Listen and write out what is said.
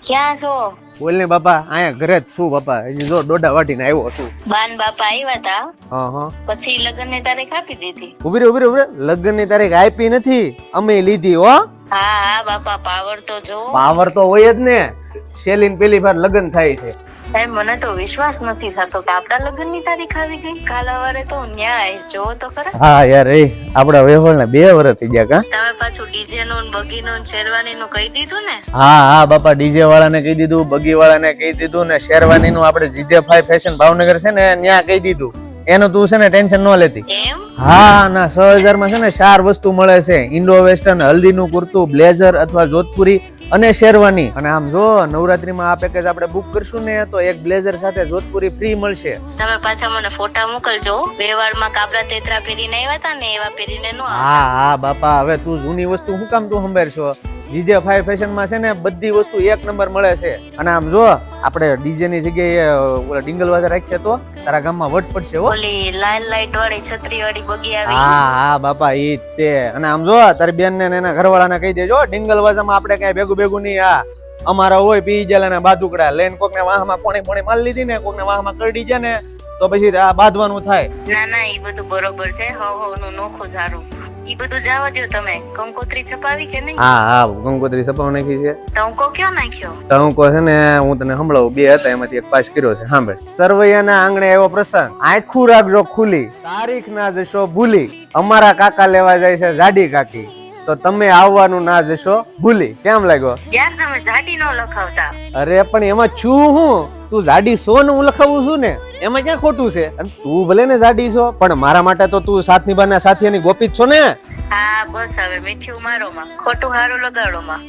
ક્યાં છો? બોલ ને બાપા, અહીંયા ઘરે જ છું બાપા. હજી જો ડોડા વાટીને આવ્યો છું. બાન બાપા આવ્યા તા, હા હા, પછી લગ્ન ની તારીખ આપી દીધી. ઉભી રે. લગ્ન ની તારીખ આપી નથી, અમે લીધી હો. હા હા બાપા, પાવર તો જો. પાવર તો હોય જ ને. શેલીન પેલી વાર લગ્ન થાય છે. સાહેબ મને તો વિશ્વાસ નથી થતો કે આપડા લગ્ન ની તારીખ આવી ગઈ. કાલ સવારે તો ન્યાય જોવો તો ખરા. હા યાર, આપડા વ્યવહાર ને 2 વર્ષ થઈ ગયા કા. તમે પાછું ડીજે નું બગી નું શેરવાની નું કહી દીધું ને? હા બાપા, ડીજે વાળાને કહી દીધું, બગી વાળાને કહી દીધું ને શેરવાની નું આપણે જીજે5 ફેશન ભાવનગર છે ને ત્યાં કહી દીધું. એનું તું છે ને ટેન્શન ન લેતી. એમ? હા ના, 6000 માં છે ને 4 વસ્તુ મળે છે. ઇન્ડો વેસ્ટર્ન, હલ્દી નું કુર્તું, બ્લેઝર અથવા જોધપુરી અને શેરવાની. અને આમ જો નવરાત્રીમાં આ પેકેજ આપણે બુક કરશું ને તો એક બ્લેઝર સાથે જોધપુરી ફ્રી મળશે. તમે પાછા મને ફોટા મોકલજો. 2 વારમાં કાપડા તેતરા પહેરીને આવ્યા તા ને એવા પહેરીને નો. હા બાપા, હવે તું જૂની વસ્તુ શું કામ તું સંભાળશો? જીજે5 ફેશન માં છે ને બધી વસ્તુ 1 નંબર મળે છે. અને આમ જો આપણે ડીજે ની જગ્યાએ ઓલા ડિંગલ વાજા રાખીએ તો તારા ગામમાં વટ પડશે હો. ઓલી લાલ લાઈટ વાળી છત્રી વાળી બગી આવી. હા બાપા, ઈ જ તે. અને આમ જો તારી બેન ને એના ઘરવાળાને કહી દેજો, ડિંગલ વાજામાં આપણે કઈ ભેગું નહીં. આ અમારા હોય પી જલાના બાદુકડા લઈને કોક ને વાહમાં પોણી માલ લીધી ને કોક ને વાહમાં કરડી જાય ને તો પછી આ બાંધવાનું થાય. ના ઈ બધું બરોબર છે. હવ નું નોખું ઝારું ઈ બધું જવા દો. તમે કંકોત્રી છપાવી કે નહીં? હા કંકોત્રી છપાવ નાખી છે. ટંકો કયો નાખ્યો? ટંકો છે ને હું તને સંભળાવું, 2 હતા એમાંથી એક પાસ કર્યો છે. સાંભળ. સરવૈયાના આંગણે આવ્યો પ્રસંગ, આંખું રાખજો ખુલી, તારીખ ના જશો ભૂલી. અમારા કાકા લેવા જાય છે જાડી કાકી, તો તમે આવવાનું ના જશો ભૂલી. કેમ લાગ્યો? યાર તમે જાડી નો લખાવતા. અરે પણ એમાં છું હું, તું જાડી છો ને હું લખાવું છું ને, એમાં ક્યાં ખોટું છે? અને તું ભલે ને જાડી છો પણ મારા માટે તો તું સાથ નિભાના સાથિયાની ગોપી જ છો ને. હા બસ હવે મીઠું મારો માં, ખોટું હારું લગાડો માં.